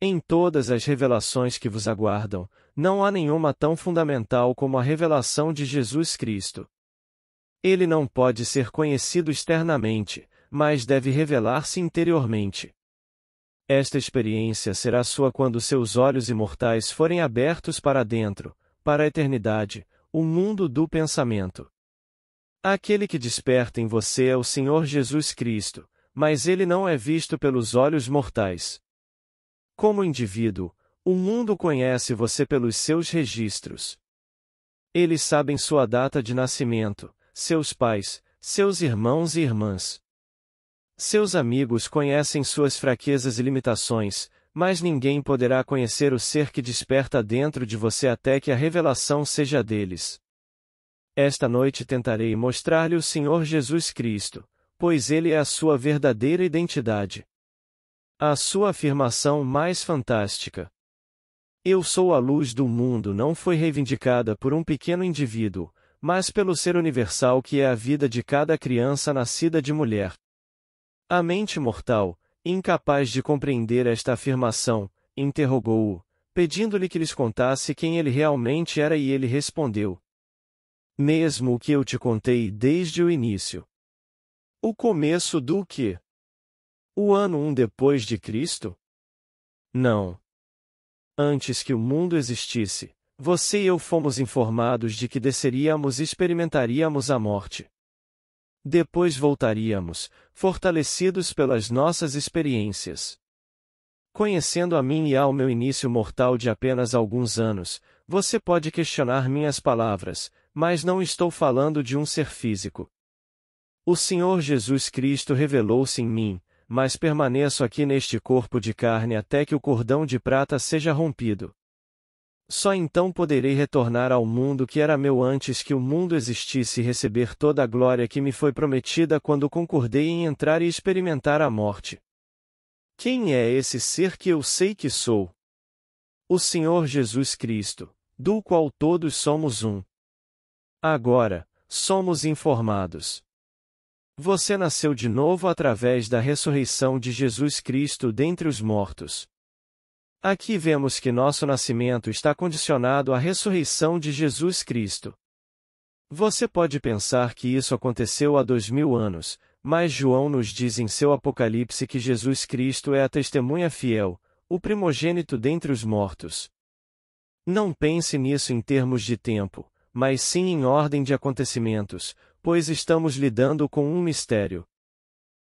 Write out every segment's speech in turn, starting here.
Em todas as revelações que vos aguardam, não há nenhuma tão fundamental como a revelação de Jesus Cristo. Ele não pode ser conhecido externamente, mas deve revelar-se interiormente. Esta experiência será sua quando seus olhos imortais forem abertos para dentro, para a eternidade, o mundo do pensamento. Aquele que desperta em você é o Senhor Jesus Cristo, mas ele não é visto pelos olhos mortais. Como indivíduo, o mundo conhece você pelos seus registros. Eles sabem sua data de nascimento, seus pais, seus irmãos e irmãs. Seus amigos conhecem suas fraquezas e limitações, mas ninguém poderá conhecer o ser que desperta dentro de você até que a revelação seja deles. Esta noite tentarei mostrar-lhe o Senhor Jesus Cristo, pois ele é a sua verdadeira identidade. A sua afirmação mais fantástica. Eu sou a luz do mundo não foi reivindicada por um pequeno indivíduo, mas pelo ser universal que é a vida de cada criança nascida de mulher. A mente mortal, incapaz de compreender esta afirmação, interrogou-o, pedindo-lhe que lhes contasse quem ele realmente era e ele respondeu: mesmo o que eu te contei desde o início. O começo do quê? O ano 1 depois de Cristo? Não. Antes que o mundo existisse, você e eu fomos informados de que desceríamos e experimentaríamos a morte. Depois voltaríamos, fortalecidos pelas nossas experiências. Conhecendo a mim e ao meu início mortal de apenas alguns anos, você pode questionar minhas palavras, mas não estou falando de um ser físico. O Senhor Jesus Cristo revelou-se em mim, mas permaneço aqui neste corpo de carne até que o cordão de prata seja rompido. Só então poderei retornar ao mundo que era meu antes que o mundo existisse e receber toda a glória que me foi prometida quando concordei em entrar e experimentar a morte. Quem é esse ser que eu sei que sou? O Senhor Jesus Cristo, do qual todos somos um. Agora, somos informados. Você nasceu de novo através da ressurreição de Jesus Cristo dentre os mortos. Aqui vemos que nosso nascimento está condicionado à ressurreição de Jesus Cristo. Você pode pensar que isso aconteceu há 2000 anos, mas João nos diz em seu Apocalipse que Jesus Cristo é a testemunha fiel, o primogênito dentre os mortos. Não pense nisso em termos de tempo, mas sim em ordem de acontecimentos, pois estamos lidando com um mistério.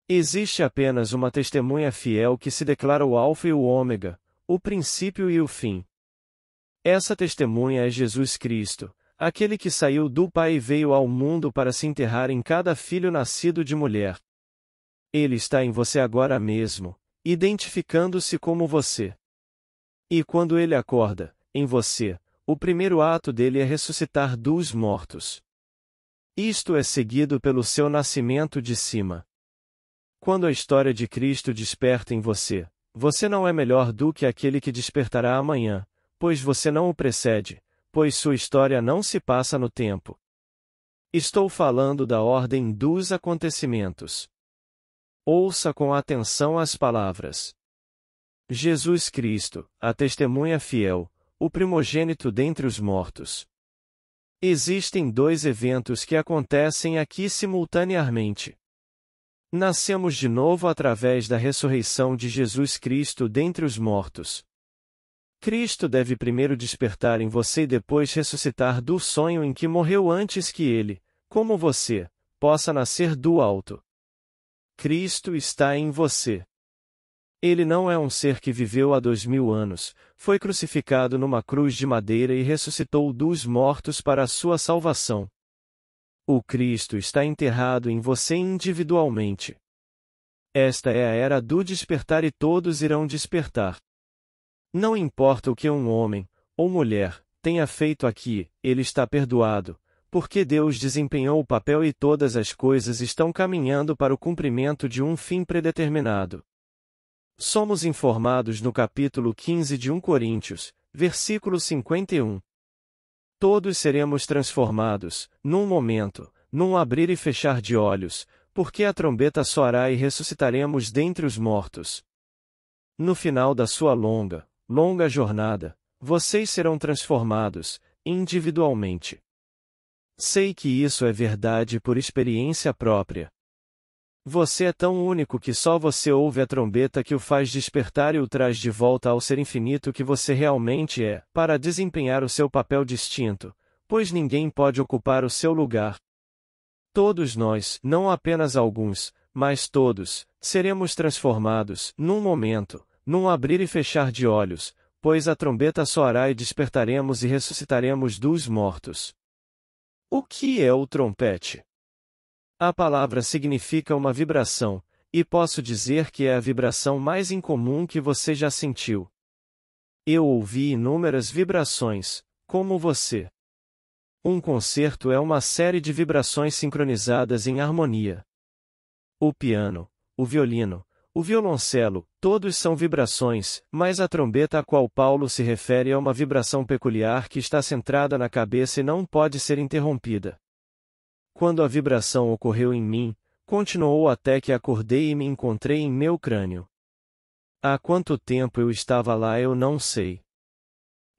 Existe apenas uma testemunha fiel que se declara o Alfa e o Ômega, o princípio e o fim. Essa testemunha é Jesus Cristo, aquele que saiu do Pai e veio ao mundo para se enterrar em cada filho nascido de mulher. Ele está em você agora mesmo, identificando-se como você. E quando ele acorda, em você, o primeiro ato dele é ressuscitar dos mortos. Isto é seguido pelo seu nascimento de cima. Quando a história de Cristo desperta em você, você não é melhor do que aquele que despertará amanhã, pois você não o precede, pois sua história não se passa no tempo. Estou falando da ordem dos acontecimentos. Ouça com atenção as palavras. Jesus Cristo, a testemunha fiel, o primogênito dentre os mortos. Existem dois eventos que acontecem aqui simultaneamente. Nascemos de novo através da ressurreição de Jesus Cristo dentre os mortos. Cristo deve primeiro despertar em você e depois ressuscitar do sonho em que morreu antes que ele, como você, possa nascer do alto. Cristo está em você. Ele não é um ser que viveu há 2000 anos, foi crucificado numa cruz de madeira e ressuscitou dos mortos para a sua salvação. O Cristo está enterrado em você individualmente. Esta é a era do despertar e todos irão despertar. Não importa o que um homem, ou mulher, tenha feito aqui, ele está perdoado, porque Deus desempenhou o papel e todas as coisas estão caminhando para o cumprimento de um fim predeterminado. Somos informados no capítulo 15 de 1 Coríntios, versículo 51. Todos seremos transformados, num momento, num abrir e fechar de olhos, porque a trombeta soará e ressuscitaremos dentre os mortos. No final da sua longa, longa jornada, vocês serão transformados, individualmente. Sei que isso é verdade por experiência própria. Você é tão único que só você ouve a trombeta que o faz despertar e o traz de volta ao ser infinito que você realmente é, para desempenhar o seu papel distinto, pois ninguém pode ocupar o seu lugar. Todos nós, não apenas alguns, mas todos, seremos transformados, num momento, num abrir e fechar de olhos, pois a trombeta soará e despertaremos e ressuscitaremos dos mortos. O que é o trompete? A palavra significa uma vibração, e posso dizer que é a vibração mais incomum que você já sentiu. Eu ouvi inúmeras vibrações, como você. Um concerto é uma série de vibrações sincronizadas em harmonia. O piano, o violino, o violoncelo, todos são vibrações, mas a trombeta a qual Paulo se refere é uma vibração peculiar que está centrada na cabeça e não pode ser interrompida. Quando a vibração ocorreu em mim, continuou até que acordei e me encontrei em meu crânio. Há quanto tempo eu estava lá eu não sei.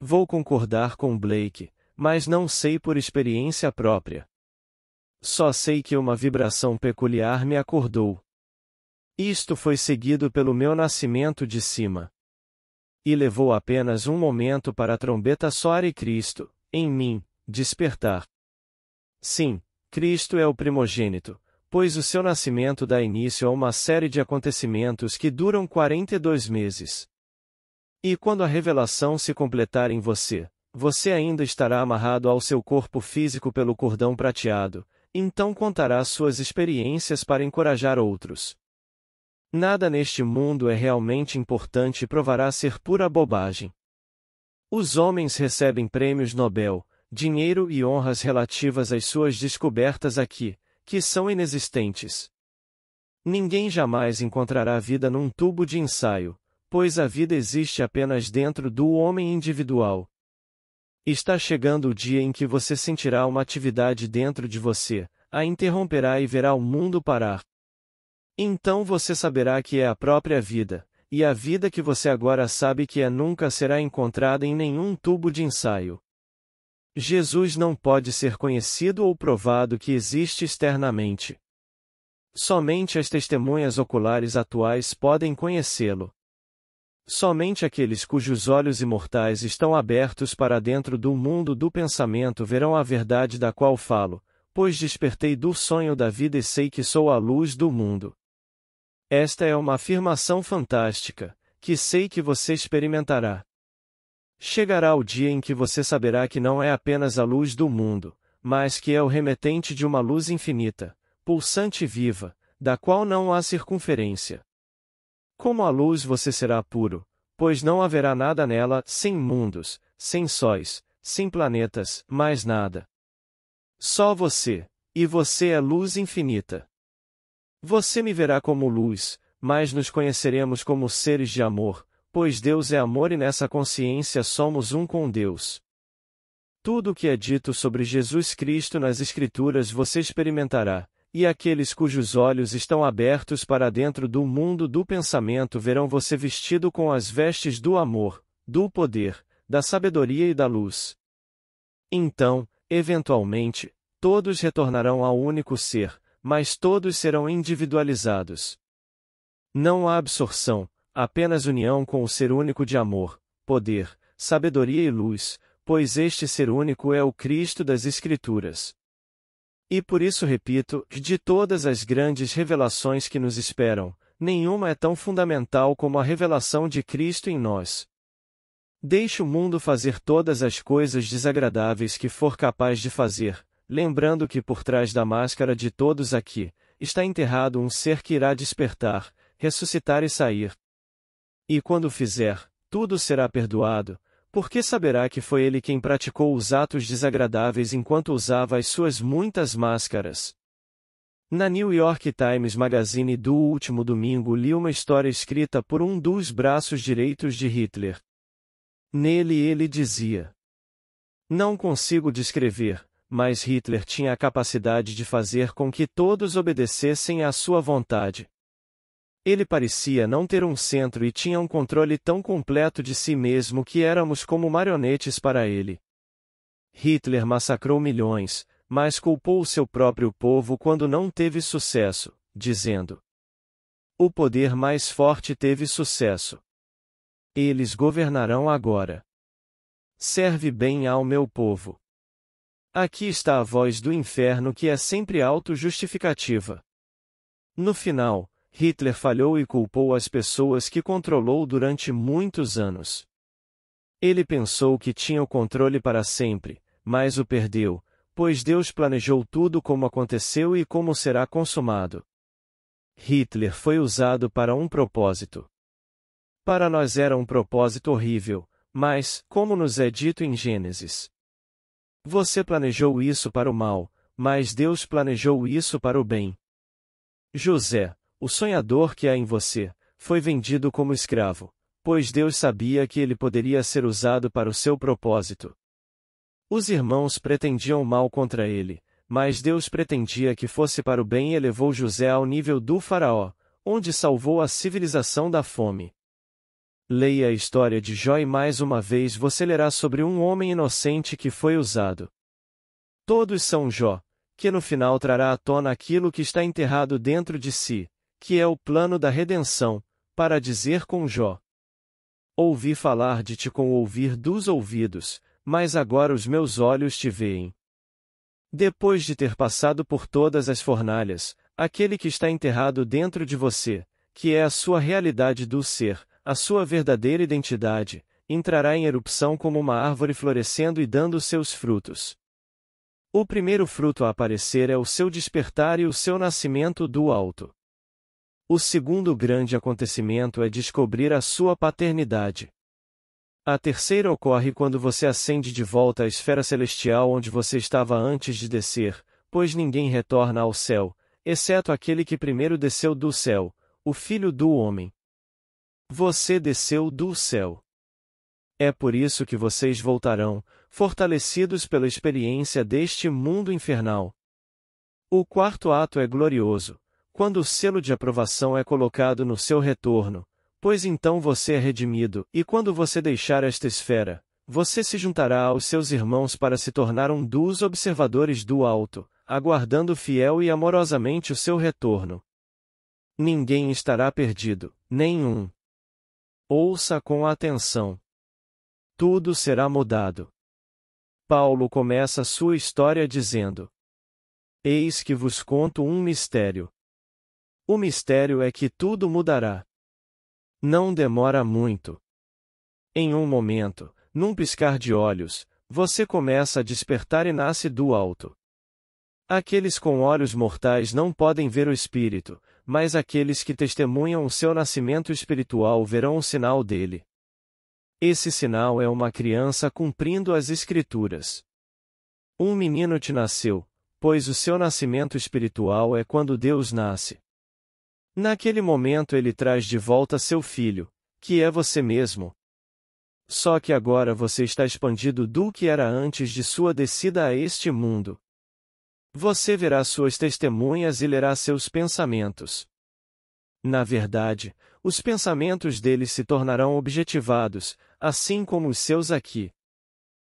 Vou concordar com Blake, mas não sei por experiência própria. Só sei que uma vibração peculiar me acordou. Isto foi seguido pelo meu nascimento de cima. E levou apenas um momento para a trombeta soar e Cristo, em mim, despertar. Sim, Cristo é o primogênito, pois o seu nascimento dá início a uma série de acontecimentos que duram 42 meses. E quando a revelação se completar em você, você ainda estará amarrado ao seu corpo físico pelo cordão prateado, então contará suas experiências para encorajar outros. Nada neste mundo é realmente importante e provará ser pura bobagem. Os homens recebem prêmios Nobel, dinheiro e honras relativas às suas descobertas aqui, que são inexistentes. Ninguém jamais encontrará vida num tubo de ensaio, pois a vida existe apenas dentro do homem individual. Está chegando o dia em que você sentirá uma atividade dentro de você, a interromperá e verá o mundo parar. Então você saberá que é a própria vida, e a vida que você agora sabe que é nunca será encontrada em nenhum tubo de ensaio. Jesus não pode ser conhecido ou provado que existe externamente. Somente as testemunhas oculares atuais podem conhecê-lo. Somente aqueles cujos olhos imortais estão abertos para dentro do mundo do pensamento verão a verdade da qual falo, pois despertei do sonho da vida e sei que sou a luz do mundo. Esta é uma afirmação fantástica, que sei que você experimentará. Chegará o dia em que você saberá que não é apenas a luz do mundo, mas que é o remetente de uma luz infinita, pulsante e viva, da qual não há circunferência. Como a luz você será puro, pois não haverá nada nela, sem mundos, sem sóis, sem planetas, mais nada. Só você, e você é luz infinita. Você me verá como luz, mas nos conheceremos como seres de amor, pois Deus é amor e nessa consciência somos um com Deus. Tudo o que é dito sobre Jesus Cristo nas Escrituras você experimentará, e aqueles cujos olhos estão abertos para dentro do mundo do pensamento verão você vestido com as vestes do amor, do poder, da sabedoria e da luz. Então, eventualmente, todos retornarão ao único ser, mas todos serão individualizados. Não há absorção, apenas união com o ser único de amor, poder, sabedoria e luz, pois este ser único é o Cristo das Escrituras. E por isso repito, de todas as grandes revelações que nos esperam, nenhuma é tão fundamental como a revelação de Cristo em nós. Deixe o mundo fazer todas as coisas desagradáveis que for capaz de fazer, lembrando que por trás da máscara de todos aqui, está enterrado um ser que irá despertar, ressuscitar e sair. E quando fizer, tudo será perdoado, porque saberá que foi ele quem praticou os atos desagradáveis enquanto usava as suas muitas máscaras. Na New York Times Magazine do último domingo li uma história escrita por um dos braços direitos de Hitler. Nele ele dizia: "Não consigo descrever, mas Hitler tinha a capacidade de fazer com que todos obedecessem à sua vontade. Ele parecia não ter um centro e tinha um controle tão completo de si mesmo que éramos como marionetes para ele. Hitler massacrou milhões, mas culpou o seu próprio povo quando não teve sucesso, dizendo: o poder mais forte teve sucesso. Eles governarão agora. Serve bem ao meu povo. Aqui está a voz do inferno que é sempre auto-justificativa. No final, Hitler falhou e culpou as pessoas que controlou durante muitos anos. Ele pensou que tinha o controle para sempre, mas o perdeu, pois Deus planejou tudo como aconteceu e como será consumado. Hitler foi usado para um propósito. Para nós era um propósito horrível, mas, como nos é dito em Gênesis, você planejou isso para o mal, mas Deus planejou isso para o bem. José, o sonhador que há em você, foi vendido como escravo, pois Deus sabia que ele poderia ser usado para o seu propósito. Os irmãos pretendiam mal contra ele, mas Deus pretendia que fosse para o bem e elevou José ao nível do faraó, onde salvou a civilização da fome. Leia a história de Jó e mais uma vez você lerá sobre um homem inocente que foi usado. Todos são Jó, que no final trará à tona aquilo que está enterrado dentro de si, que é o plano da redenção, para dizer com Jó: ouvi falar de ti com o ouvir dos ouvidos, mas agora os meus olhos te veem. Depois de ter passado por todas as fornalhas, aquele que está enterrado dentro de você, que é a sua realidade do ser, a sua verdadeira identidade, entrará em erupção como uma árvore florescendo e dando seus frutos. O primeiro fruto a aparecer é o seu despertar e o seu nascimento do alto. O segundo grande acontecimento é descobrir a sua paternidade. A terceira ocorre quando você ascende de volta à esfera celestial onde você estava antes de descer, pois ninguém retorna ao céu, exceto aquele que primeiro desceu do céu, o Filho do Homem. Você desceu do céu. É por isso que vocês voltarão, fortalecidos pela experiência deste mundo infernal. O quarto ato é glorioso, quando o selo de aprovação é colocado no seu retorno, pois então você é redimido, e quando você deixar esta esfera, você se juntará aos seus irmãos para se tornar um dos observadores do alto, aguardando fiel e amorosamente o seu retorno. Ninguém estará perdido, nenhum. Ouça com atenção. Tudo será mudado. Paulo começa sua história dizendo: eis que vos conto um mistério. O mistério é que tudo mudará. Não demora muito. Em um momento, num piscar de olhos, você começa a despertar e nasce do alto. Aqueles com olhos mortais não podem ver o Espírito, mas aqueles que testemunham o seu nascimento espiritual verão o sinal dele. Esse sinal é uma criança cumprindo as Escrituras. Um menino te nasceu, pois o seu nascimento espiritual é quando Deus nasce. Naquele momento ele traz de volta seu filho, que é você mesmo. Só que agora você está expandido do que era antes de sua descida a este mundo. Você verá suas testemunhas e lerá seus pensamentos. Na verdade, os pensamentos deles se tornarão objetivados, assim como os seus aqui.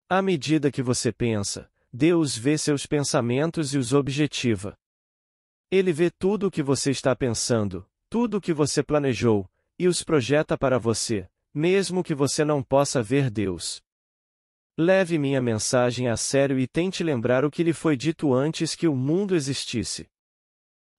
À medida que você pensa, Deus vê seus pensamentos e os objetiva. Ele vê tudo o que você está pensando, tudo o que você planejou, e os projeta para você, mesmo que você não possa ver Deus. Leve minha mensagem a sério e tente lembrar o que lhe foi dito antes que o mundo existisse.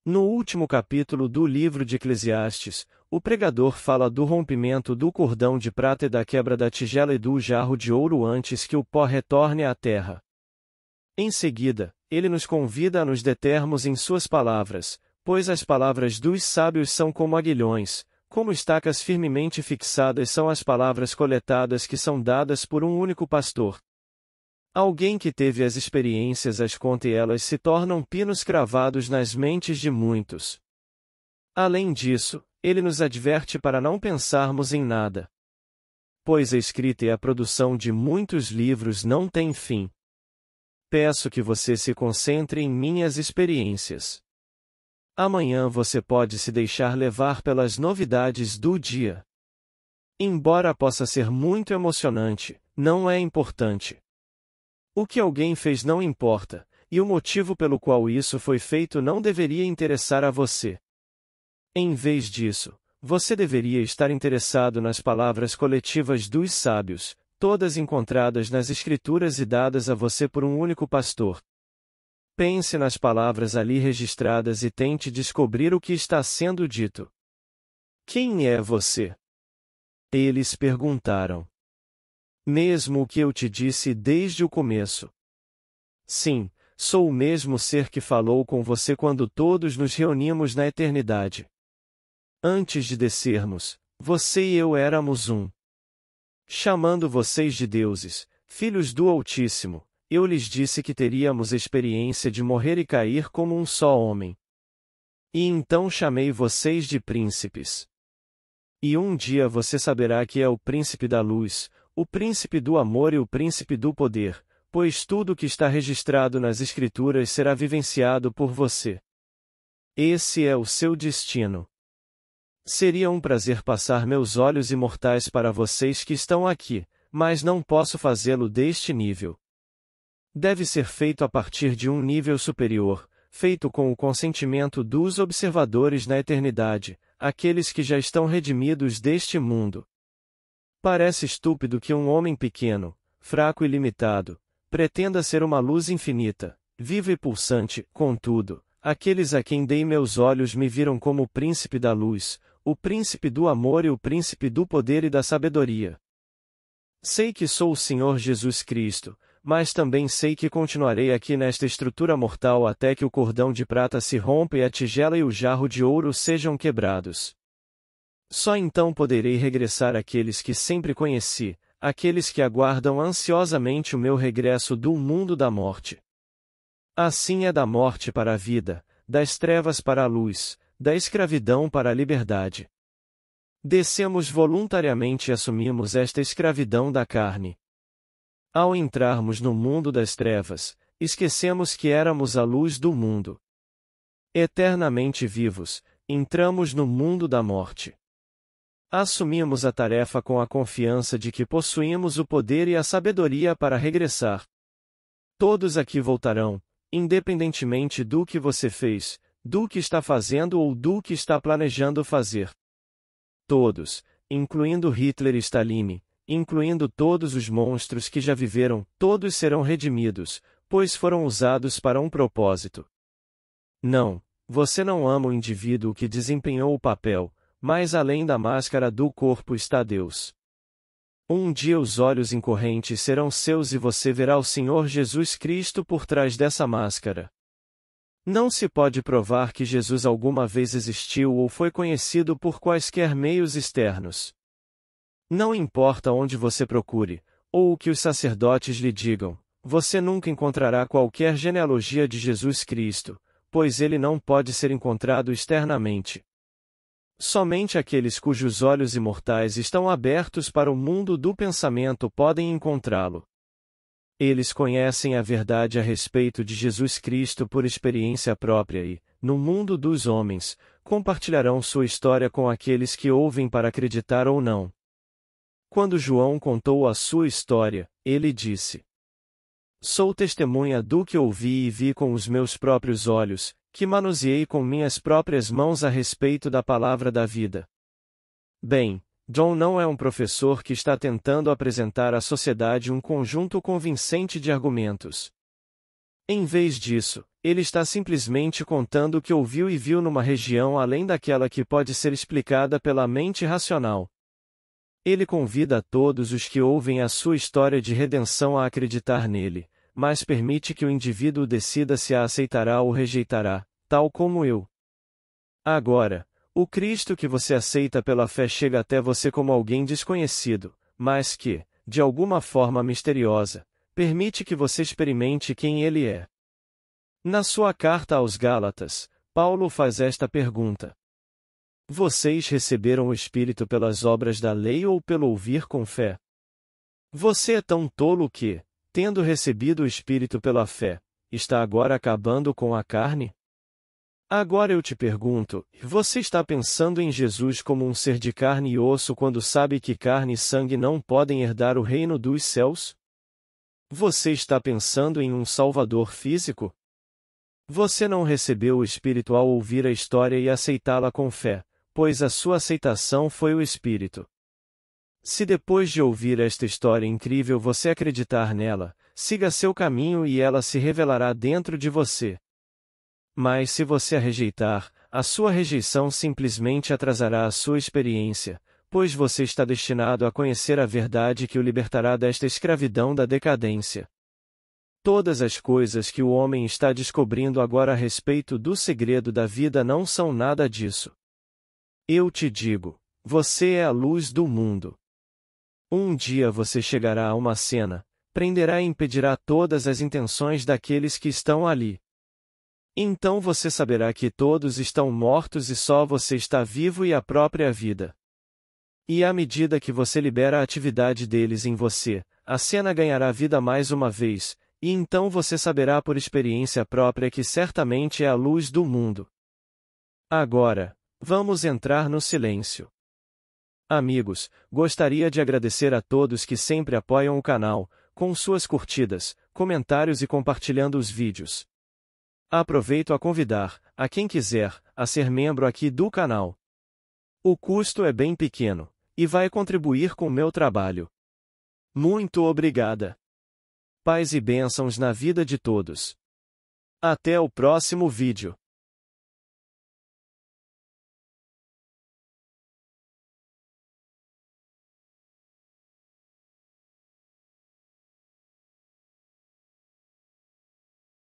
No último capítulo do livro de Eclesiastes, o pregador fala do rompimento do cordão de prata e da quebra da tigela e do jarro de ouro antes que o pó retorne à terra. Em seguida, ele nos convida a nos determos em suas palavras, pois as palavras dos sábios são como aguilhões, como estacas firmemente fixadas são as palavras coletadas que são dadas por um único pastor. Alguém que teve as experiências as conta e elas se tornam pinos cravados nas mentes de muitos. Além disso, ele nos adverte para não pensarmos em nada. Pois a escrita e a produção de muitos livros não têm fim. Peço que você se concentre em minhas experiências. Amanhã você pode se deixar levar pelas novidades do dia. Embora possa ser muito emocionante, não é importante. O que alguém fez não importa, e o motivo pelo qual isso foi feito não deveria interessar a você. Em vez disso, você deveria estar interessado nas palavras coletivas dos sábios, todas encontradas nas Escrituras e dadas a você por um único pastor. Pense nas palavras ali registradas e tente descobrir o que está sendo dito. Quem é você? Eles perguntaram. Mesmo o que eu te disse desde o começo. Sim, sou o mesmo ser que falou com você quando todos nos reunimos na eternidade. Antes de descermos, você e eu éramos um. Chamando vocês de deuses, filhos do Altíssimo, eu lhes disse que teríamos experiência de morrer e cair como um só homem. E então chamei vocês de príncipes. E um dia você saberá que é o príncipe da luz, o príncipe do amor e o príncipe do poder, pois tudo que está registrado nas Escrituras será vivenciado por você. Esse é o seu destino. Seria um prazer passar meus olhos imortais para vocês que estão aqui, mas não posso fazê-lo deste nível. Deve ser feito a partir de um nível superior, feito com o consentimento dos observadores na eternidade, aqueles que já estão redimidos deste mundo. Parece estúpido que um homem pequeno, fraco e limitado, pretenda ser uma luz infinita, viva e pulsante. Contudo, aqueles a quem dei meus olhos me viram como o príncipe da luz, o príncipe do amor e o príncipe do poder e da sabedoria. Sei que sou o Senhor Jesus Cristo, mas também sei que continuarei aqui nesta estrutura mortal até que o cordão de prata se rompa e a tigela e o jarro de ouro sejam quebrados. Só então poderei regressar àqueles que sempre conheci, aqueles que aguardam ansiosamente o meu regresso do mundo da morte. Assim é da morte para a vida, das trevas para a luz, da escravidão para a liberdade. Descemos voluntariamente e assumimos esta escravidão da carne. Ao entrarmos no mundo das trevas, esquecemos que éramos a luz do mundo. Eternamente vivos, entramos no mundo da morte. Assumimos a tarefa com a confiança de que possuímos o poder e a sabedoria para regressar. Todos aqui voltarão, independentemente do que você fez, do que está fazendo ou do que está planejando fazer. Todos, incluindo Hitler e Stalin, incluindo todos os monstros que já viveram, todos serão redimidos, pois foram usados para um propósito. Não, você não ama o indivíduo que desempenhou o papel, mas além da máscara do corpo está Deus. Um dia os olhos incorrentes serão seus e você verá o Senhor Jesus Cristo por trás dessa máscara. Não se pode provar que Jesus alguma vez existiu ou foi conhecido por quaisquer meios externos. Não importa onde você procure, ou o que os sacerdotes lhe digam, você nunca encontrará qualquer genealogia de Jesus Cristo, pois ele não pode ser encontrado externamente. Somente aqueles cujos olhos imortais estão abertos para o mundo do pensamento podem encontrá-lo. Eles conhecem a verdade a respeito de Jesus Cristo por experiência própria e, no mundo dos homens, compartilharão sua história com aqueles que ouvem para acreditar ou não. Quando João contou a sua história, ele disse: Sou testemunha do que ouvi e vi com os meus próprios olhos, que manuseei com minhas próprias mãos a respeito da palavra da vida. Bem, John não é um professor que está tentando apresentar à sociedade um conjunto convincente de argumentos. Em vez disso, ele está simplesmente contando o que ouviu e viu numa região além daquela que pode ser explicada pela mente racional. Ele convida a todos os que ouvem a sua história de redenção a acreditar nele, mas permite que o indivíduo decida se a aceitará ou rejeitará, tal como eu. Agora, o Cristo que você aceita pela fé chega até você como alguém desconhecido, mas que, de alguma forma misteriosa, permite que você experimente quem ele é. Na sua carta aos Gálatas, Paulo faz esta pergunta: Vocês receberam o Espírito pelas obras da lei ou pelo ouvir com fé? Você é tão tolo que, tendo recebido o Espírito pela fé, está agora acabando com a carne? Agora eu te pergunto, você está pensando em Jesus como um ser de carne e osso quando sabe que carne e sangue não podem herdar o reino dos céus? Você está pensando em um Salvador físico? Você não recebeu o Espírito ao ouvir a história e aceitá-la com fé, pois a sua aceitação foi o Espírito. Se depois de ouvir esta história incrível você acreditar nela, siga seu caminho e ela se revelará dentro de você. Mas se você a rejeitar, a sua rejeição simplesmente atrasará a sua experiência, pois você está destinado a conhecer a verdade que o libertará desta escravidão da decadência. Todas as coisas que o homem está descobrindo agora a respeito do segredo da vida não são nada disso. Eu te digo, você é a luz do mundo. Um dia você chegará a uma cena, prenderá e impedirá todas as intenções daqueles que estão ali. Então você saberá que todos estão mortos e só você está vivo e a própria vida. E à medida que você libera a atividade deles em você, a cena ganhará vida mais uma vez, e então você saberá por experiência própria que certamente é a luz do mundo. Agora, vamos entrar no silêncio. Amigos, gostaria de agradecer a todos que sempre apoiam o canal, com suas curtidas, comentários e compartilhando os vídeos. Aproveito a convidar, a quem quiser, a ser membro aqui do canal. O custo é bem pequeno, e vai contribuir com o meu trabalho. Muito obrigada. Paz e bênçãos na vida de todos. Até o próximo vídeo.